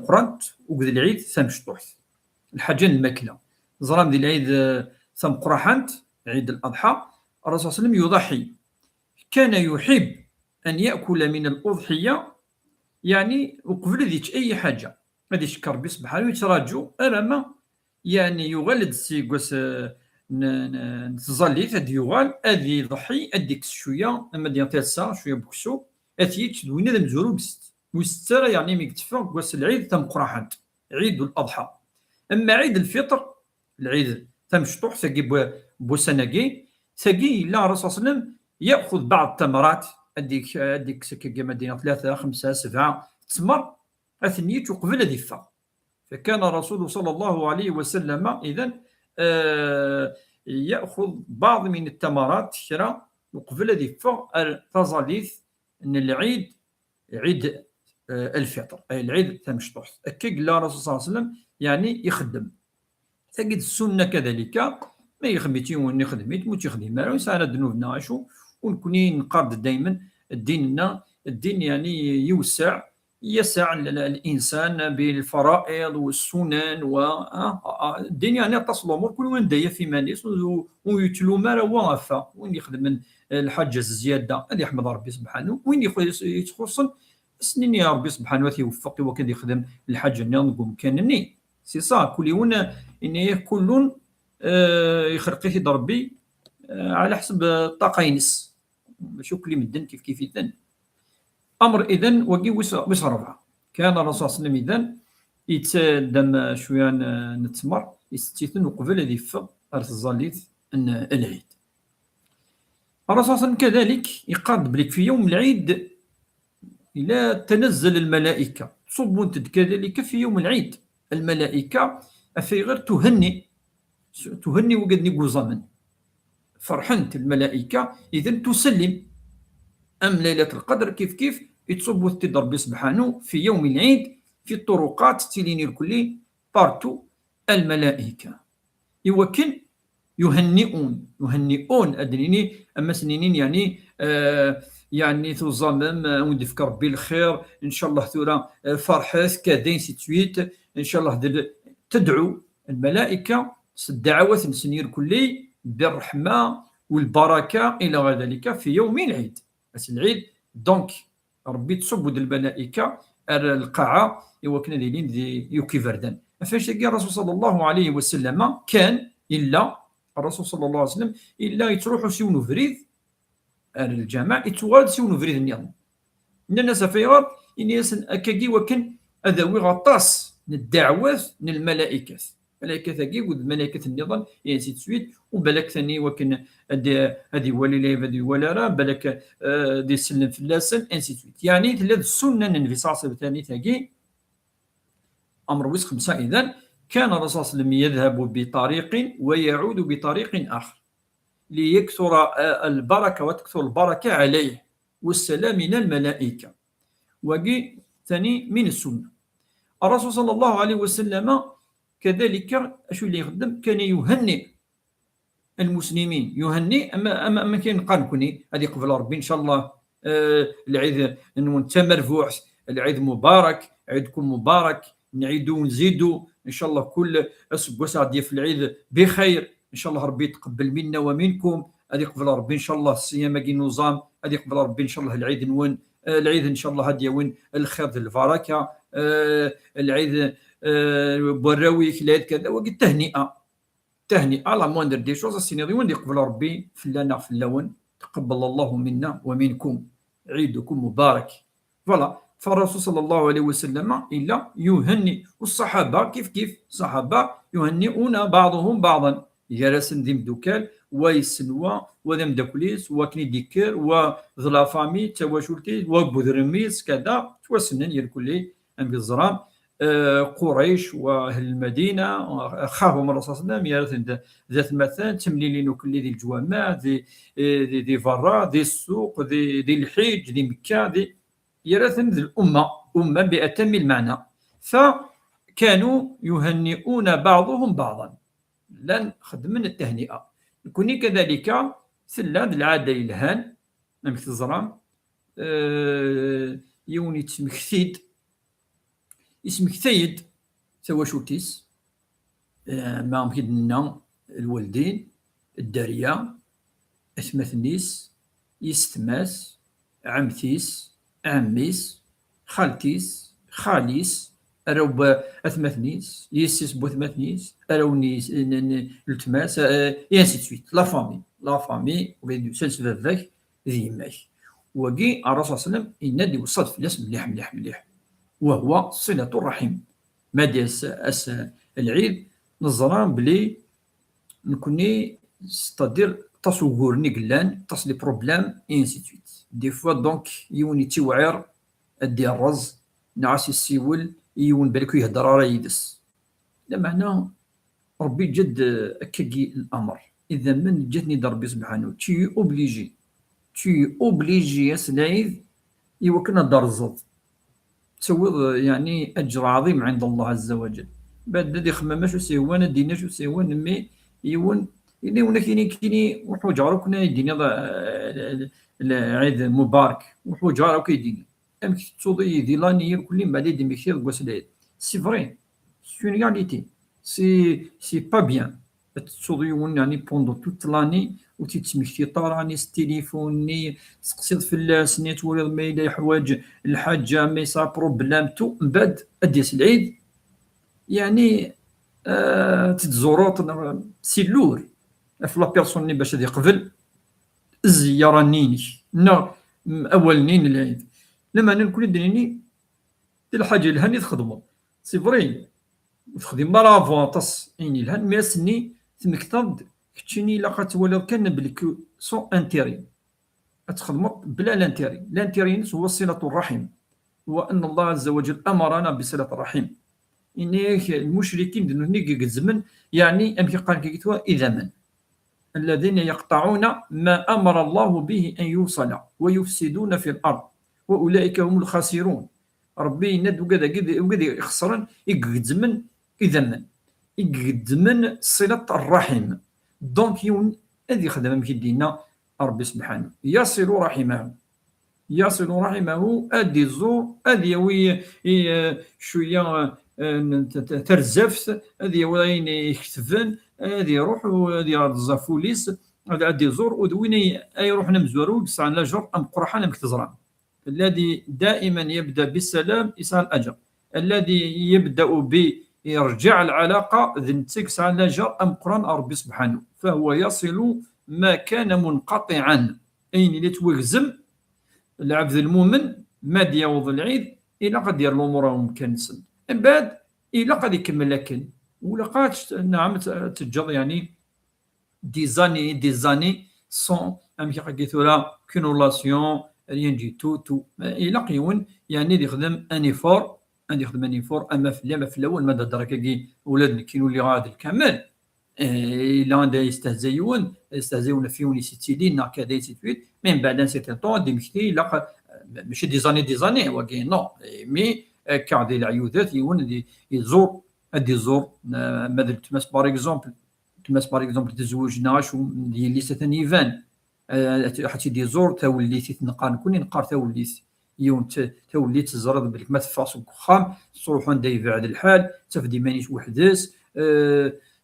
تمقرانت وقد العيد ثمشطوح الحاجه الماكله زرام ديال العيد ثمقرحنت عيد الاضحى. الرسول صلى الله عليه وسلم يضحي، كان يحب ان ياكل من الاضحيه يعني وقبل ديك اي حاجه غادي يشكر ربي سبحانه ويتراجو ارما يعني يغلد سيكوس نتظلي ثاد يغال ادي يضحي اديك شويه اما ديال تالسا شويه بكسو اتيك دوينا ذا مزورو بست وسترا يعني ميكتفا كواس العيد تم قراحات عيد الاضحى. اما عيد الفطر العيد تم شطوح ثقي بوسناكي ثقي لا الرسول صلى الله عليه وسلم ياخذ بعض التمرات اديك سكي مدينه 3 5 7 تمر اثنيت وقبل دفا. فكان الرسول صلى الله عليه وسلم إذن يأخذ بعض من التمرات شرا وقبل دفا تظليث أن العيد عيد الفطر أي العيد تمشطوح أكي قال الرسول صلى الله عليه وسلم يعني يخدم تجد السنة كذلك ما يخدميتي وني خدميت موت يخدم مالو يسعى ذنوبنا عاشو ونكوني نقارد دائما ديننا الدين يعني يوسع يسع الانسان بالفرائض والسنن والدين يعني تصل الامور كل وين دايا في مانيس ويتلو ما راه وافا وين يخدم الحاجه الزياده هذه يحمد ربي سبحانه وين يتخصن سنين يا ربي سبحانه وتوفق وكذا يخدم الحاجه اللي نقوم كانني سي صا كل يوم ان كل يخرق في ربي على حسب الطاقه ينس ماشي كل مدن كيف يدن امر اذن وكي واش ربعه. كان الرسول صلى الله عليه وسلم اذن يتدم شويه نتمر يستيثن وقبل هذه يفق ارث الزاليت ان العيد. الرسول صلى الله عليه وسلم كذلك يقاد بليك في يوم العيد الى تنزل الملائكه تصب كذلك في يوم العيد الملائكه في غير تهني وقد نيقو زمن فرحنت الملائكه اذن تسلم. أم ليلة القدر كيف يتصب وثد ربي سبحانه في يوم العيد في الطرقات تيليني الكلي بارتو الملائكة يوكل يهنئون أدريني أما سنينين يعني يعني تظلم وندفك ربي الخير إن شاء الله ثورة فرحات كادين سيتويت إن شاء الله تدعو الملائكة الدعوات نسنير كلي بالرحمة والبركة إلى غير ذلك في يوم العيد العيد دونك ربي تصب الملائكه القاعه يوكنا ديالين دي يوكي فردان فاش تلقى الرسول صلى الله عليه وسلم كان الا الرسول صلى الله عليه وسلم الا يتروحوا سيونو فريد الجماعه يتوالد سيونو فريد النظام من الناس فيغار ان يسن اكاكي وكن ادوي غطاس الدعوات من الملائكه ملائكه ثقي ود ملائكه النظام يعني سي تسويت وبالك ثاني وكن هذه ولي ليف هذه ولا راه بالك دي سلم في اللاسن انسي سويت يعني ثلاث السنه النبي صلى الله عليه وسلم ثاني ثقي امر وسخ خمسه. اذا كان الرسول صلى الله عليه وسلم يذهب بطريق ويعود بطريق اخر ليكثر البركه وتكثر البركه عليه والسلام من الملائكه وقي ثاني من السنه. الرسول صلى الله عليه وسلم كذلك اشو اللي يخدم كان يهنئ المسلمين يهني اما كاين قانكوني هذه قبل ربي ان شاء الله العيد انت مرفوع العيد مبارك عيدكم مبارك نعيدوا ونزيدوا ان شاء الله كل اسبوع ديال في العيد بخير ان شاء الله ربي يتقبل منا ومنكم هذه قبل ربي ان شاء الله الصيام كي نظام هذه قبل ربي ان شاء الله العيد نون العيد ان شاء الله هذه وين الخير البركه العيد براوي العيد كذا وقت تهنئة على موندر دي شوز السيناري وين يقبل ربي فلانا فلاون تقبل الله منا ومنكم عيدكم مبارك. فوالا فالرسول صلى الله عليه وسلم إلا يهنئ والصحابة كيف الصحابة يهنئون بعضهم بعضا جالسين ديم دوكال ويسنوا ودم داكوليس وكني ديكر وذلا فامي تواشولتي وبودرميس كذا توسنن يركلي ام بالزرام قريش واهل المدينه خافوا من الرسول صلى الله عليه وسلم ذات مثلا تمليلين كل ذي الجوامع دي فرا دي السوق دي الحج دي مكه دي يرثن ذي الامه باتم المعنى. فكانوا يهنئون بعضهم بعضا لن خدم التهنئه يكون كذلك سلاد العاده الهان مثل الزرام يوني تمكثيد اسمك ثيد تواشوتيس ما كيدنا الوالدين الدارية اثمثنيس يستماس عمتيس عميس خالتيس خاليس أراو أثمثنيس يسيس بوثمثنيس أراو نيس التماس يانسي تسويت لا فامي وبين سلس فافاك ذي يماك وكي الرسول صلى الله عليه وسلم ينادي وصاد فلاس مليح مليح مليح وهو صلة الرحم. مادي أس العيد نظران بلي نكوني ستادير تصورني قلان تصلي بروبلام انسي تويت دي فوا دونك يوني توعر ادي الرز نعاس السيول يون بالكو يهدر راه يدس لا معنى ربي جد اكاكي الامر اذا من جاتني ربي سبحانه تي اوبليجي يا سلايد يوكلنا دار الزط تسوي يعني اجر عظيم عند الله عز وجل بعد دي خماماش وسيوان ديناش وسيوان مي يون اللي هنا كيني وحوجارو كنا يدينا العيد مبارك وحوجارو كيدينا ام تصودي دي لاني كل ما دي ميكثير غوسليد سي فري سي اون رياليتي سي با بيان تصودي يعني بوندو توت لاني وتيتسمكتي طاراني ستيليفوني تقصد في السني تولد ما الى حوايج الحاجه مي سا بروبلام تو من بعد اديس العيد يعني تتزوروط سي لور في لا بيرسون باش هادي قبل الزياره نيني نا اول نين العيد لما انا نكون دريني الحاجه الهاني تخدمو سي فري تخدم مرافونطس يعني الهان مي سني تمكتض كتشيني لا قاتولي كان بلك سون انتيري تخدمو بلا لانتيري هو صله الرحم وان الله عز وجل امرنا بصله الرحم إني المشركين دنيك الزمن يعني أم قال كيتوا إذا من الذين يقطعون ما أمر الله به أن يوصل ويفسدون في الأرض وأولئك هم الخاسرون ربي ند وقد يخسرن يقدمن إذا من يقدمن صلة الرحم دونك يون هذه خدمة كيدينا ربي سبحانه يصل رحمه أدي الزور أدي وي شوية ترزفت هذه وين يكتفن هذه يروح وهذه الزافوليس هذا يزور ودوين يروح نمزورو يسعى الاجر ام قرحان ام كتزران الذي دائما يبدا بالسلام يسعى الاجر الذي يبدا بيرجع العلاقه ذنتك سعى الاجر ام قران ربي سبحانه فهو يصل ما كان منقطعا اين اللي توغزم العبد المؤمن ما ديوض العيد الى قد يدير الامور مكنسل من بعد الى قد يكمل لكن ولا قاتش نعم تجر يعني دي زاني سون ام كي قلت لا كونولاسيون ريان دي تو الى قيون يعني يخدم انيفور اما في الاول ما دركاكي ولادنا كينو اللي غادي الكمال الى عند يستهزئون فيوني سيتيلين كذا سيتويت من بعد ان سيتان طون ديمشتي لا ماشي دي زاني وكي نو مي كاع ديال العيوذات يون يزور ماذا تماس باغ اكزومبل تزوجنا شو ديال لي ثاني يفان حتى دي زور توليتي تنقار نكوني نقار توليت يون توليت تزرد بالك ما تفاصل كخام تروحوا نداي بعد الحال تفدي مانيش وحداس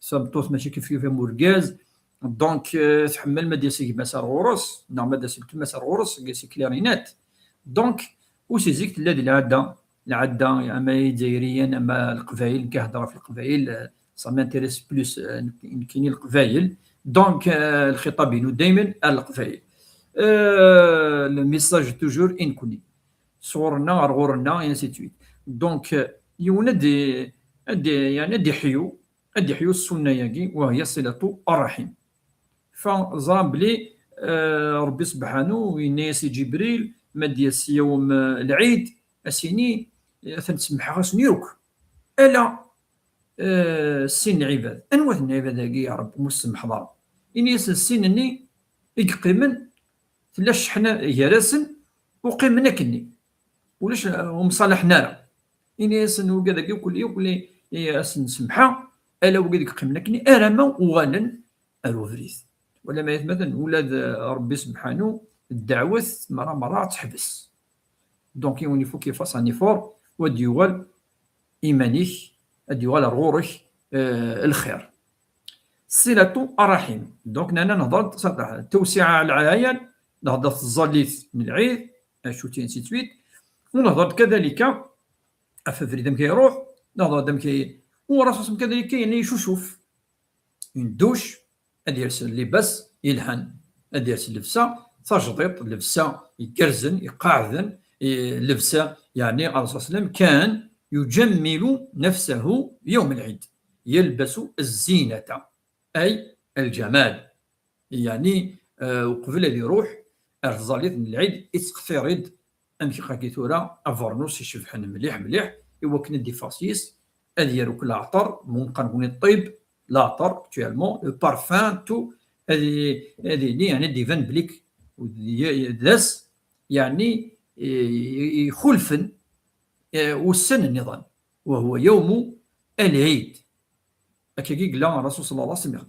صبطوت ماشي كيف مورغاز دونك تحمل ما ديال سي مسار غورس نعم ما ديال مسار غورس سي كلارينات دونك وسي زيك الذي العاده اما جزائريا اما القبائل كيهضروا في القبائل سا مانتيريس بلوس كاينين القبائل دونك الخطاب ينو دائما القبائل الميساج توجور انكوني صورنا غورنا انسي تويت دونك يولد يعني دي حيو السنه ياكي وهي صله الرحم فزران بلي ربي سبحانه وينيسي جبريل ما ديال يوم العيد اسيني تنسمح غاس نيروك الا السن عباد انواع العباد يا رب مسمح ضرب اني السنني يقيمن تلاش حنا يراسن وقيمنا كني ولاش ومصالحنا اني سنو كذا كل ياسن سمحه الا وقد يقيمنا كني ارما وغالا اروفريس ولا ما مثلا ولاد ربي سبحانه الدعوه مرة تحبس دونك يوني فو كيفاس ان ايفور وديوال إيمانيك أدي ولا غورك الخير. صلة الرحم، دونك نانا نهضر توسعة على العيال، نهضر في الزاليت من العيد اشوتي انسي سويت، ونهضر كذلك افريد دم كيروح، نهضر دم كي وراسو كذلك يعني يشوف دوش ادير اللباس يلحن، ادير اللبسه تجديد، لبسه يكرزن يقاعدن، لبسه يعني الرسول صلى الله عليه وسلم كان يجمل نفسه يوم العيد، يلبس الزينة أي الجمال، يعني وقبل أن يروح الرزاليط من العيد يتقترض أمشي خاكيتورا أفرنوس يشبحن مليح مليح يوكن دي فاسيس أديرو كل عطر ممكن نكون الطيب العطر اكتوالمون لو بارفان تو هذه يعني ديفان بليك داس يعني يخلفن والسن النظام وهو يوم العيد أكيد لا الرسول صلى الله عليه وسلم.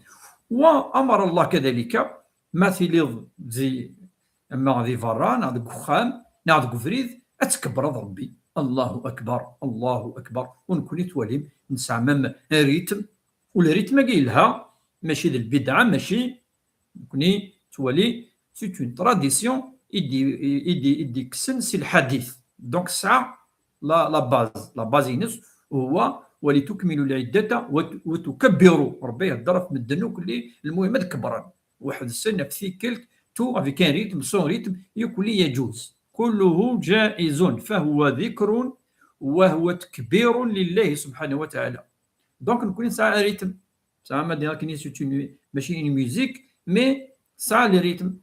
وأمر الله كذلك مثل زي أما ذي فران نعد خام نعد فريد أتكبر ربي الله أكبر الله أكبر ونكون تواليم نسعمم ريتم والريتم قيلها ماشي ذي البدعة ماشي نكوني توالي سيت اون تراديسيون يدي كسن سي الحديث دونك الساعة لا باز ينس هو ولتكملوا العدة وتكبروا ربي يهضر في مدنوك اللي المهم كبرا واحد السنة في كلك تو افيك ان ريتم سون ريتم يكون يجوز كله جائز فهو ذكر وهو تكبير لله سبحانه وتعالى. دونك نكون ساعة ريتم ساعة ما دير ماشي ان ميوزيك مي ساعة ريتم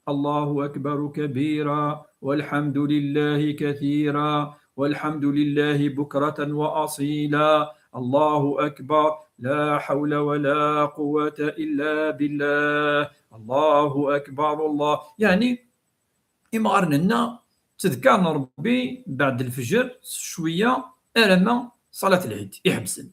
الله أكبر كبيرا والحمد لله كثيرا والحمد لله بكرة وأصيلا الله أكبر لا حول ولا قوة إلا بالله الله أكبر الله يعني إما غرنا تذكرنا ربي بعد الفجر شوية ألما صلاة العيد يحبسن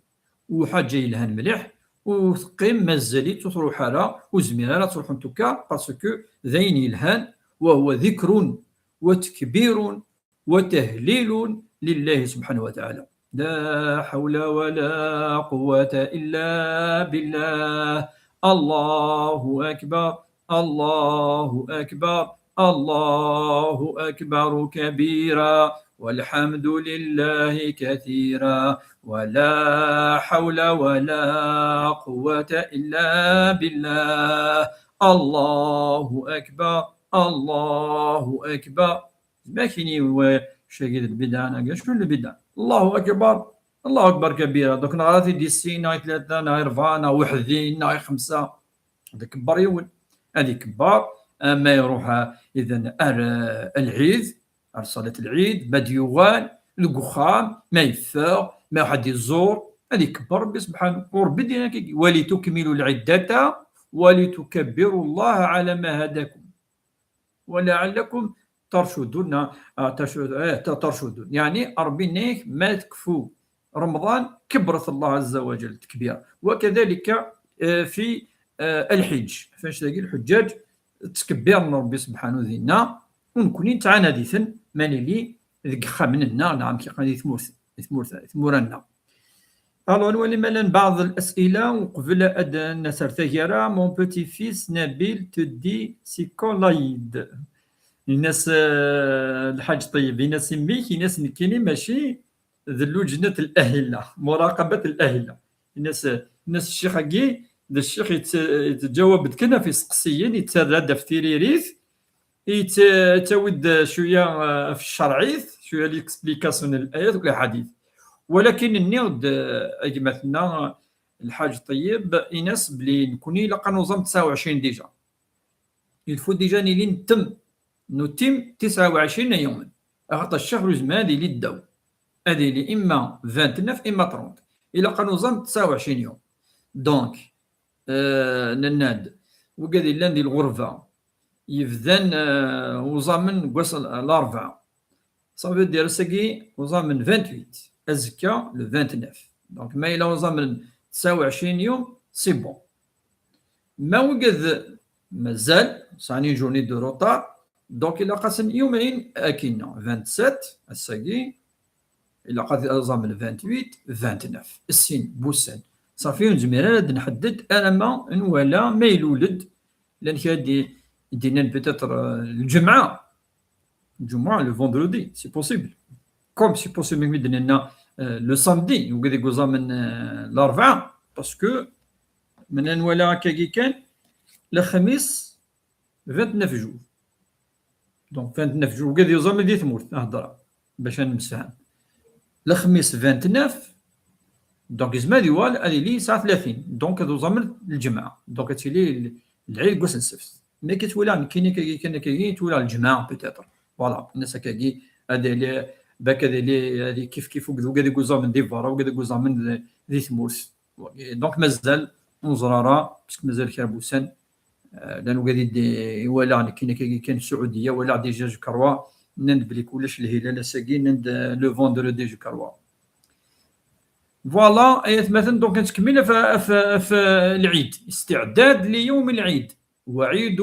وحاجة يلهن مليح وثقيم مازالي تروح على وزمينا لا تروح نتوكا باسكو ذين يلهان وهو ذكر وتكبير وتهليل لله سبحانه وتعالى لا حول ولا قوة إلا بالله الله أكبر الله أكبر الله أكبر كبيرا والحمد لله كثيرا ولا حول ولا قوة إلا بالله الله أكبر الله أكبر. ما كاينين شاكيد البدع انا شكون البدع الله أكبر الله أكبر كبيرا دوك نهار دي السين نهار ثلاثة نهار أربعة نهار وحدين نهار خمسة هذا كبر يول هذه كبار. أما يروح إذا العيد صلاة العيد مديوان القخام ما يفاق ما حد يزور هذه كبر ربي سبحانه وربي دينا ولتكملوا العدة ولتكبروا الله على ما هداكم ولعلكم ترشدون ترشدون يعني ربي نيك ما تكفوا رمضان كبرت الله عز وجل تكبير. وكذلك في الحج فاش تلاقي الحجاج تكبرنا ربي سبحانه ذينا ونكونين تعانا ديثن ماني لي ذيك خامننا نعم كي غادي ثمورنا. الو نولي مالا بعض الاسئله وقبل ان نسر ثغيره مون بوتي فيس نبيل تدي سيكولايد الناس الحاج طيب الناس سميك الناس نكيني ماشي ذلو لجنة الأهلة مراقبة الأهلة الناس الشيخ كي الشيخ يتجاوب كنا في سقسيين يتردى في تيريريث يتود شويه في الشرعيث شويه ليكسبليكاسيون الايات والحديث ولكن النيود مثلنا الحاج طيب إناس بلي نكوني لقى نظام 29 ديجا الفو ديجا نيلي نتم 29 يوما أغطى الشهر زمان اللي الدو هذه اللي إما 29 إما 30 إلا قا نظام 29 يوم دونك نناد وقادي لاندي الغرفة يفذن وزامن قوصل الأربعة صافي دير ساكي وزامن 28 أزكى لو 29 دونك ما إلا وزامن 29 يوم سي بون ما وقد مازال صاني جورني دو روطار دونك إلا قاسن يومين أكينا 27 الساكي الا قاد الزامن 28 29 السن بوسان صافي نزمير هاد نحدد انا ما نوالا ما يلولد، لان كي يدينا بيتيتر الجمعه لو فوندردي سي بوسيبل، كوم سي بوسيبل ميدنا لنا لو سامدي وقد يقوزا من الاربعاء، باسكو من نوالا هكاكي كان الخميس 29 جوج، دونك 29 جوج وقد يوزا من دي تموت نهضر باش نمسحها الخميس 29 دونك زعما ديوال هذه لي ساعه 30 دونك هذو زامن الجمعه دونك تيلي العيد كوس السبت مي كتولى كاين كاين تولى الجمعه بيتيتر فوالا الناس هكاكي هذه باك هذه كيف وقد يقول زامن دي فارا وقد يقول زامن دي ثموس دونك مازال نزرارا باسكو مازال خير بوسان لانه قاعد يدي ولا كاين السعوديه ولا ديجا جو كروا نند بلي كلش الهلال ساكي نند لو فوندردي جو كروا فوالا ايات مثلا دونك نكمل في العيد استعداد ليوم العيد وعيد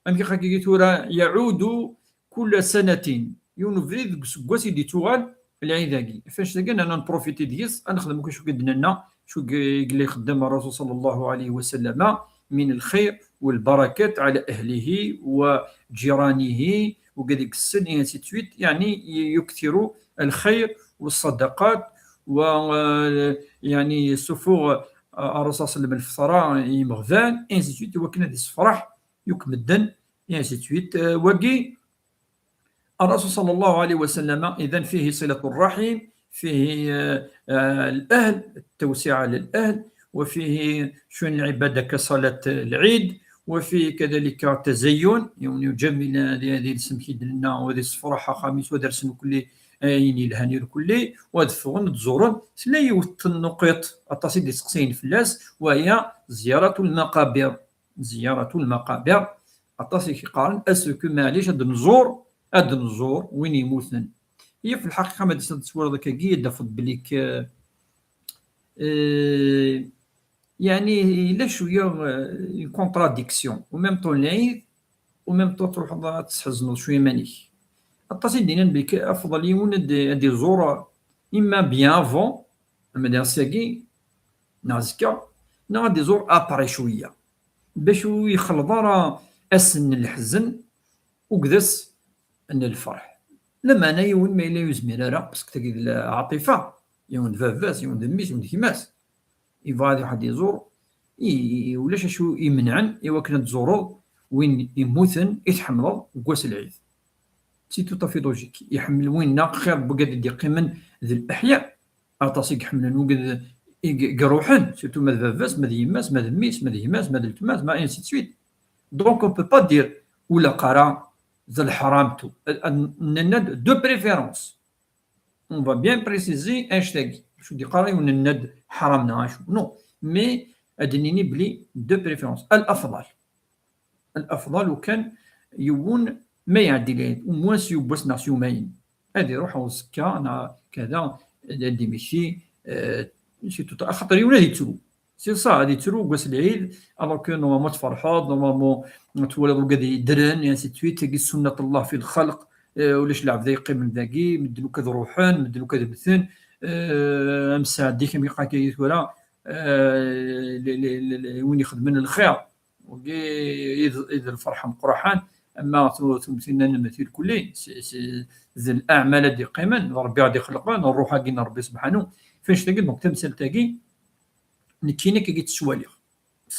انك خاكي تورا يعود كل سنه يونفريد سكواسي دي توغال العيد هاكي فاش تلقى انا نبروفيتي ديس نخدم شو قد لنا شو قال لي خدم الرسول صلى الله عليه وسلم من الخير والبركات على اهله وجيرانه وقد يكسن انسي تويت يعني يكثر الخير والصدقات و يعني سفور الرسول صلى الله عليه وسلم الفطرة يمغفان انسي تويت وكنا دي الفرح يكمدن انسي تويت وكي الرسول صلى الله عليه وسلم اذا فيه صلة الرحم، فيه الاهل التوسعة للاهل، وفيه شؤون العباده كصلاه العيد، وفيه كذلك التزين يعني يجمل هذه السمكي لنا وهذه الصفراحه خميس ودرسن كل يعني الهني الكلي ودفغن تزورن سلا يوت النقيط التصيد سقسين فلاس وهي زياره المقابر. زياره المقابر التصيد قارن اسكو معليش هاد نزور وين يموتن. هي في الحقيقه ما تصور ذاك كي فض بليك يعني الا شويه كونتراديكسيون وميم طون العيد وميم طون تروح تحزنوا شويه مانيك التصيد دينا بك افضل يون دي زور اما بيان افون المدير ساكي نازكا نا دي زور ابري شويه باش يخلط راه اسن الحزن وكذس ان الفرح لما انا يون ما الا يزمر راه باسكو تاكي العاطفه يون فافاس يون دميس يون كيماس يفادي واحد يزور ولاش شو يمنعن ايوا كنا تزورو وين يموتن يتحملوا كواس العيد سي تو طافي لوجيك يحمل وين خير بقاد يقيمن ذي الاحياء اعطاسيك حملن وقد يروحن سيرتو ماذ فافاس ماذ يماس ماذ ميس ماذ يماس ماذ التماس ما انسي سويت دونك اون بو با دير ولا قرا ذا الحرامتو نند دو بريفيرونس اون فا بيان بريسيزي اش تاكي شو دي قراي ونند حرامنا شو نو مي ادنيني بلي دو بريفيرونس الافضل وكان يوون ما يعدي ليه ومواس يوبس ناس يومين هذه روح وزكا انا كذا دي ماشي شي خاطر يولاد يترو سي صا غادي يترو كاس العيد الوغ كو نورمالمون تفرحوا نورمالمون تولدوا قاعد يدرن يعني سي تويت تلقى سنه الله في الخلق ولاش العبد يقيم من ذاكي مدلو كذا روحان مدلو كذا مثن امسا ديك يبقى كيتورا وين يخدمن الخير إذا الفرحة مقرحان أما تمثلنا نمثل كلي ذي الأعمال اللي قيمن ربي غادي يخلقنا نروح كينا ربي سبحانه فاش تلقى دونك تمثل تاكي نكينا كي تسواليغ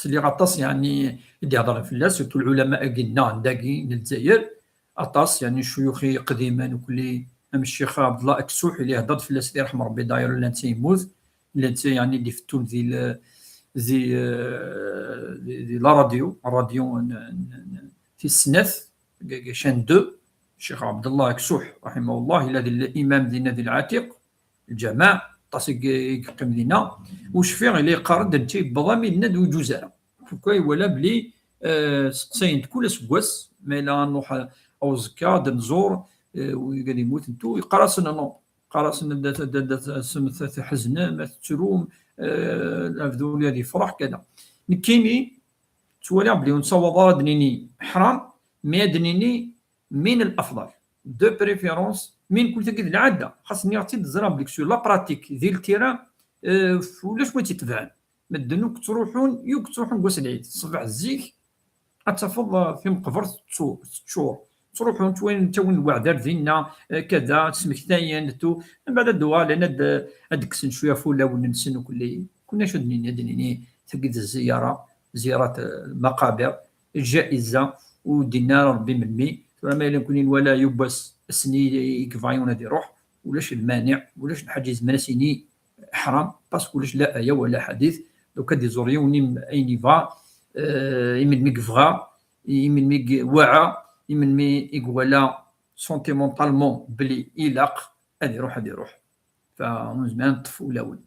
اللي غطاس يعني يدي يهضر في الناس سورتو العلماء كينا داكي الجزائر أطاس يعني شيوخي قديما وكلي أم الشيخ عبد الله أكسوح اللي هضر في الناس اللي رحم ربي داير ولا نتا يموت ولا نتا يعني اللي في التون زي لا راديو في السنث شان 2 الشيخ عبد الله كسوح رحمه الله الذي الامام دينا ذي العتيق الجماع طاسك يقيم لنا واش فيه اللي قارد انتي بضامي ند وجوزاره فكاي ولا بلي سقسين كل سكواس ما لا نروح او زكا نزور وقال يموت انتو يقراسنا نو قراسنا سمث حزنه ما تروم الافذول هذه فرح كذا نكيني تولي بلي نصوض دنيني حرام مي دنيني من الافضل دو بريفيرونس من قلت لك العاده خاصني عرفتي تزرا بليك سور لا براتيك ديال التيران. ولاش بغيتي تفعل ما دنوك تروحون كواس العيد الصباح الزيك اتفضل في مقبر 6 شهور تروحون توين الوعدار ديالنا كذا تسمكتاين تو من بعد الدواء لان ادكسن شويه فولا وننسن وكل كنا شدني تقيد الزياره زياره المقابر جائزه ودينا ربي مني ما الا كونين ولا يبس السني يكفايون هذه روح ولاش المانع ولاش الحاجز مناسيني حرام باسكو لاش لا ايه ولا حديث لو كدي زوريوني اين يفا يمن ميكفغا يمن ميك واعى يمن مي يقولا سونتيمونطالمون بلي يلاق هذه روح فمزمان الطفوله ول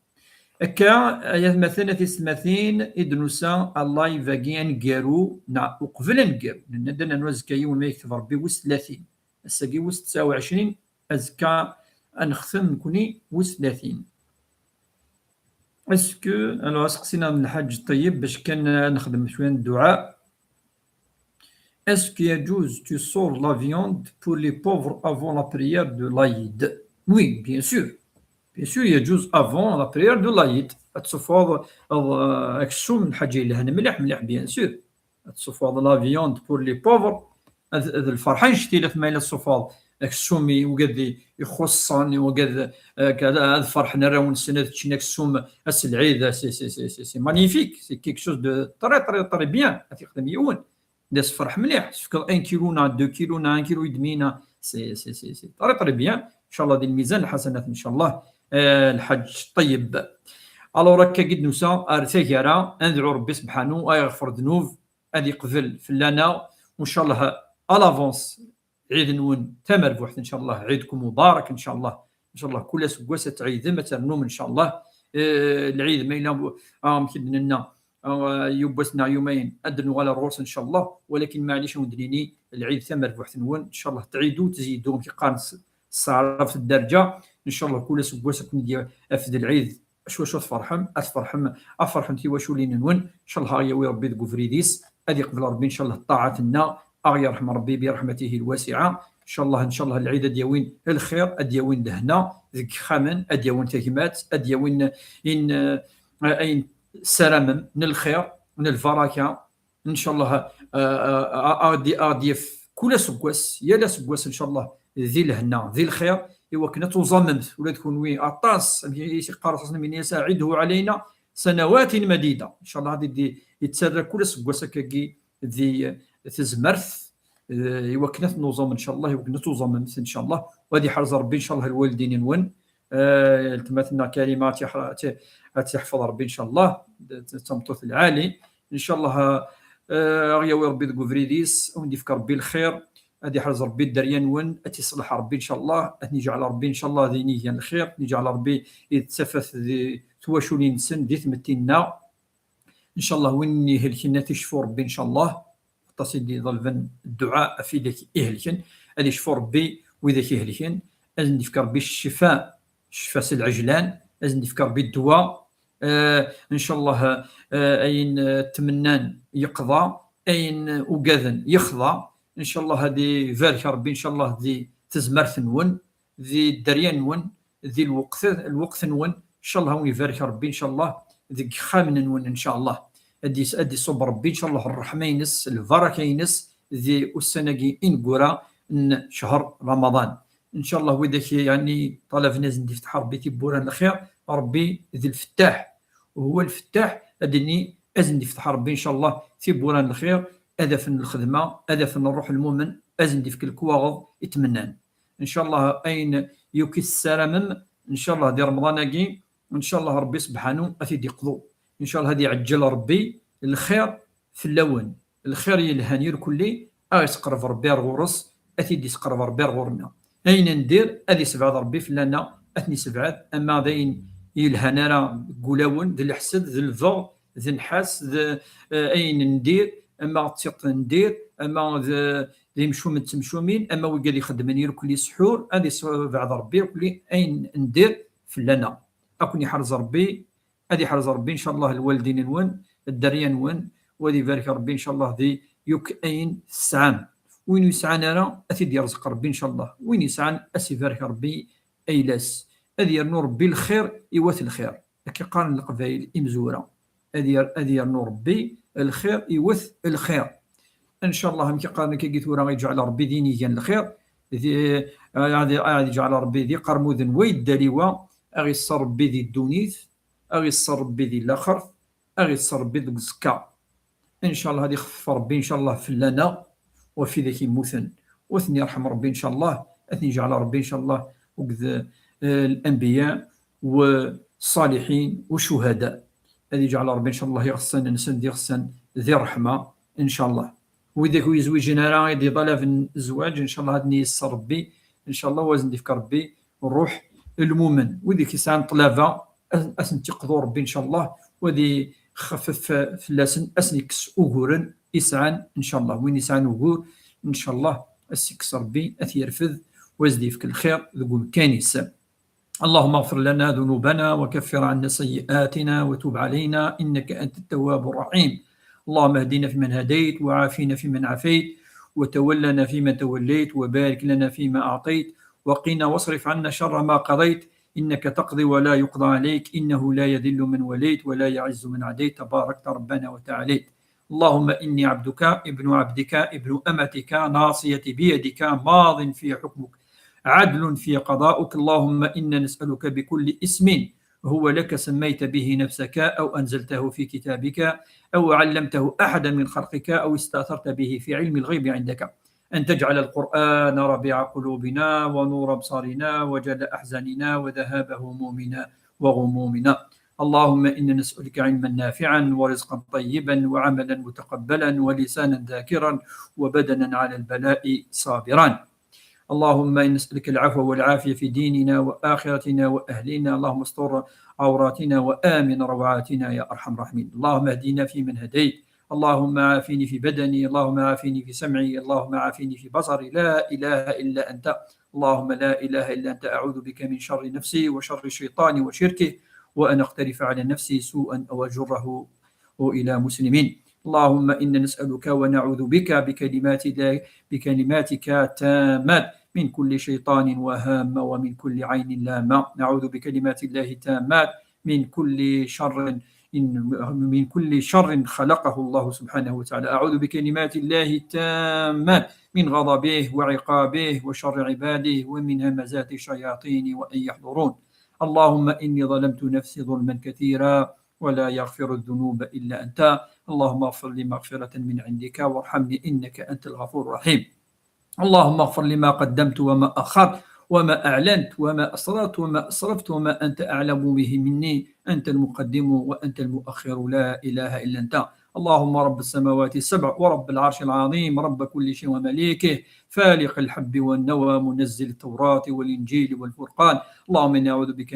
هكا ايات مثلا تسمثين ادنوسا الله يفاقيان كارو وقبل نكارو لان درنا نوز كايون ما يكتب ربي وس 30 الساقي وس 29 ازكا نختم نكوني وس 30. اسكو انا سقسينا من الحاج الطيب باش كان نخدم شويه الدعاء. اسكو يجوز تو سور لا فيوند بور لي بوفر افون لا بريير دو لايد؟ وي بيان سور يجوز افون لا بريير دو لايد تصفوض الشوم الحاجه اللي هنا مليح بيان سور تصفوض لا فيوند بور لي بوفر الفرحان شتي لا ثما الصفوض السومي وقد يخصني وقد كذا فرحنا راون سنه تشيناك السوم العيد سي مانيفيك سي كيك شوز دو طري بيان تخدم يون ناس فرح مليح فكر 1 كيلو 2 كيلو 1 كيلو يدمينا سي طري بيان ان شاء الله دي الميزان الحسنات ان شاء الله. الحج طيب الو راك قد نوسا ارتكرا ندعو ربي سبحانه يغفر ذنوب ادي قبل فلانا وان شاء الله الافونس عيد نون تمر بوحد ان شاء الله عيدكم مبارك ان شاء الله كل سكواسه عيد مثلا نوم ان شاء الله. العيد ما يلا يمكن لنا يبسنا يومين ادنوا على الروس ان شاء الله ولكن معليش ودنيني العيد تمر بوحد نون ان شاء الله تعيدوا تزيدوا في قارن الصعرة في الدرجه ان شاء الله كل سكواسه كون ديال افد العيد شو افرحم تي واشو لي نون ان شاء الله يا ربي ذو فريديس ادي قبل ربي ان شاء الله طاعتنا يرحم ربي برحمته الواسعه ان شاء الله العيد دياوين الخير دياوين دهنا ذك خامن دياوين تهمات دياوين ان سلام من الخير من البركه ان شاء الله ادي في كل سكواس يا سكواس ان شاء الله ذي الهنا ذي الخير ايوا كنا توزممت ولا تكون وي اطاس قارصنا من يساعده علينا سنوات مديده ان شاء الله هذه يتسرى كل سكواس كي ذي تزمرث يوكنت نوزم ان شاء الله يوكنت توزم ان شاء الله وهذه حرز ربي ان شاء الله الوالدين نون التمثلنا كلمات تحفظ ربي ان شاء الله تمطوث العالي ان شاء الله يا ربي ذو فريديس ونديفك ربي الخير هذه حرز ربي الدريان ون تصلح ربي ان شاء الله نجعل ربي ان شاء الله ذي نية الخير نجعل ربي يتسفث تواشولين سن دي ثمتنا ان شاء الله وين يهلكنا تشفو ربي ان شاء الله تصدي ظلفن الدعاء في ذاك إهلكن هذا يشفو ربي وذاك إهلكن أزن نفكر بالشفاء شفاء العجلان أزن نفكر بالدواء إن شاء الله أين تمنان يقضى أين وقاذن يخضى إن شاء الله هذه فارك ربي إن شاء الله ذي تزمرث نون ذي الدريان نون ذي الوقت نون إن شاء الله هوني فارك ربي إن شاء الله ذي خامن نون إن شاء الله ادي صوب ربي ان شاء الله الرحمه ينس البركه ينس ذي السنه انقرا شهر رمضان ان شاء الله وذاك يعني طلب ناس نفتح ربي تبوران الخير ربي ذي الفتاح وهو الفتاح ادني ازن يفتح ربي ان شاء الله تبوران الخير هدف الخدمه هدف الروح المؤمن ازن في الكواغض يتمنان ان شاء الله اين يوكي السلام ان شاء الله دي رمضان ان شاء الله ربي سبحانه اتي يقضوا ان شاء الله هذه يعجل ربي الخير في اللون الخير يلهاني كلي يسقرف ربي غورس اثيدي يسقرف ربي غورنا اين ندير ادي سبعه ربي فلانا اثني سبعه اما ذين يلهانا راه قولاون ذي الحسد ذي الفغ ذي النحاس اين ندير اما تيق ندير اما ذي مشوم تمشومين اما وقال يخدمني كلي سحور ادي سبعه ربي كلي اين ندير فلانا اكون يحرز ربي هذه حرز ربي ان شاء الله الوالدين نون الدريان نون وذي بارك ربي ان شاء الله ذي يكأين السعام وين يسعى راه اثيد يرزق ربي ان شاء الله، وين يسعى اسيفارك ربي ايلاس، هذه يرنو ربي الخير يوات الخير، كي قارن القبائل امزوره، هذه يرنو ربي الخير يوث الخير ان شاء الله. كي قارن كي قلت راه يجعل ربي ديني كان الخير، غادي يجعل ربي ذي قرموذ ويد داليوا، اغي يصر ربي ذي الدونيث، اغي يصر ربي ذي الاخر، اغي يصر ربي ذي الزكا ان شاء الله. هذه يخفف ربي ان شاء الله في لنا وفي ذاك يموثن، وثني يرحم ربي ان شاء الله، اثني يجعل ربي ان شاء الله وكذا الانبياء والصالحين والشهداء، هذه يجعل ربي ان شاء الله يغسن نسن يغسن ذي رحمه ان شاء الله. وإذا كو يزوجنا راه يدي ضلا في الزواج ان شاء الله هذني يسر ربي ان شاء الله، وازن ديفك ربي الروح المؤمن، وإذا كيسان طلافه اسن تقضوا ربي ان شاء الله، وذي خفف فلاسن اسن يكس اوغورن يسعان ان شاء الله، وين يسعان اوغور ان شاء الله اسيكس ربي اثيرفذ وازدي فيك الخير ذو كانيس. اللهم اغفر لنا ذنوبنا وكفر عنا سيئاتنا وتب علينا انك انت التواب الرحيم. اللهم اهدنا فيمن هديت وعافنا فيمن عافيت وتولنا فيمن توليت وبارك لنا فيما اعطيت وقنا واصرف عنا شر ما قضيت، إنك تقضي ولا يقضى عليك، إنه لا يذل من وليت ولا يعز من عديت، تباركت ربنا وتعاليت. اللهم إني عبدك ابن عبدك ابن أمتك ناصيتي بيدك ماض في حكمك عدل في قضاؤك. اللهم إنا نسألك بكل اسم هو لك سميت به نفسك أو أنزلته في كتابك أو علمته أحدا من خلقك أو استأثرت به في علم الغيب عندك أن تجعل القرآن ربيع قلوبنا ونور أبصارنا وجلاء أحزاننا وذهاب همومنا وغمومنا. اللهم إنا نسألك علما نافعا ورزقا طيبا وعملا متقبلا ولسانا ذاكرا وبدنا على البلاء صابرا. اللهم إنا نسألك العفو والعافية في ديننا وآخرتنا وأهلنا، اللهم استر عوراتنا وآمن روعاتنا يا أرحم الراحمين. اللهم اهدنا فيمن هديت، اللهم عافيني في بدني، اللهم عافيني في سمعي، اللهم عافيني في بصري، لا إله إلا أنت، اللهم لا إله إلا أنت، أعوذ بك من شر نفسي وشر الشيطان وشركه، وأن أقترف على نفسي سوءا أو أجره إلى مسلمين. اللهم إنا نسألك ونعوذ بك بكلماتك التامات من كل شيطان وهام ومن كل عين لامة، نعوذ بكلمات الله التامات من كل شر خلقه الله سبحانه وتعالى، أعوذ بكلمات الله التامات من غضبه وعقابه وشر عباده ومن همزات الشياطين وأن يحضرون. اللهم إني ظلمت نفسي ظلما كثيرا ولا يغفر الذنوب إلا أنت، اللهم اغفر لي مغفرة من عندك وارحمني إنك أنت الغفور الرحيم. اللهم اغفر لي ما قدمت وما أخرت وما أعلنت وما أسررت وما أسرفت وما أنت أعلم به مني، أنت المقدم وأنت المؤخر، لا إله إلا أنت. اللهم رب السماوات السبع ورب العرش العظيم، رب كل شيء ومليكه، فالق الحب والنوى، منزل التوراة والإنجيل والفرقان. اللهم إني أعوذ بك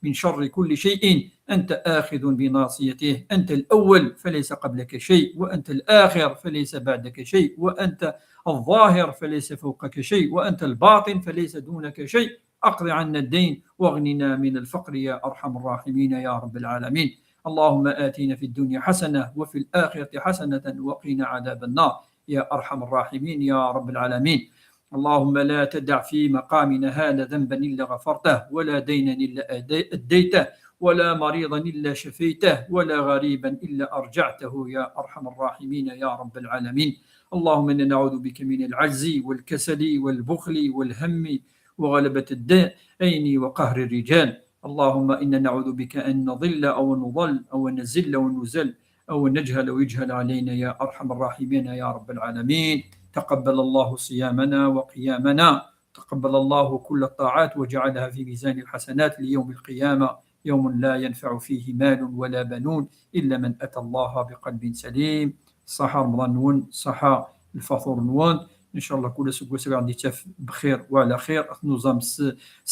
من شر كل شيء أنت آخذ بناصيته، أنت الأول فليس قبلك شيء، وأنت الآخر فليس بعدك شيء، وأنت الظاهر فليس فوقك شيء، وأنت الباطن فليس دونك شيء. أقض عنا الدين واغننا من الفقر يا أرحم الراحمين يا رب العالمين. اللهم آتنا في الدنيا حسنة وفي الآخرة حسنة وقنا عذاب النار يا أرحم الراحمين يا رب العالمين. اللهم لا تدع في مقامنا هذا ذنبا إلا غفرته، ولا دينا إلا أديته، ولا مريضا إلا شفيته، ولا غريبا إلا أرجعته يا أرحم الراحمين يا رب العالمين. اللهم إنا نعوذ بك من العجز والكسل والبخل والهم وغلبة الدين وقهر الرجال. اللهم إنا نعوذ بك أن نضل أو نضل أو نزل ونزل أو نجهل ويجهل علينا يا أرحم الراحمين يا رب العالمين. تقبل الله صيامنا وقيامنا، تقبل الله كل الطاعات وجعلها في ميزان الحسنات ليوم القيامة، يوم لا ينفع فيه مال ولا بنون إلا من أتى الله بقلب سليم. صحة رمضان نون، صحة الفطور نون، ان شاء الله كل سوق سوق غادي تاف بخير وعلى خير، نظام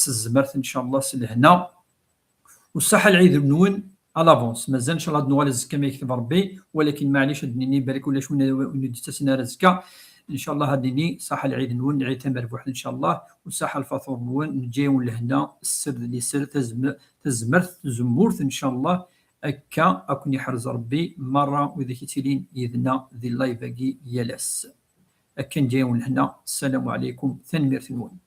الزمرت ان شاء الله سلهنا والصحه العيد نون الافونس. مازال ان شاء الله نوال الزكاه ما يكتب ربي، ولكن معليش هدني بالك ولا شويه نديتسنا الزكاه ان شاء الله. هديني صحه العيد نون العيد تمربح ان شاء الله، والصحه الفطور نون نجيو لهنا السر اللي سر تزمرت زمورت ان شاء الله هكا اكون يحرز ربي مره وذاك تيلين يذنا ذي اللايف كي يالاس. كان جايون هنا. السلام عليكم، ثنمير المهم.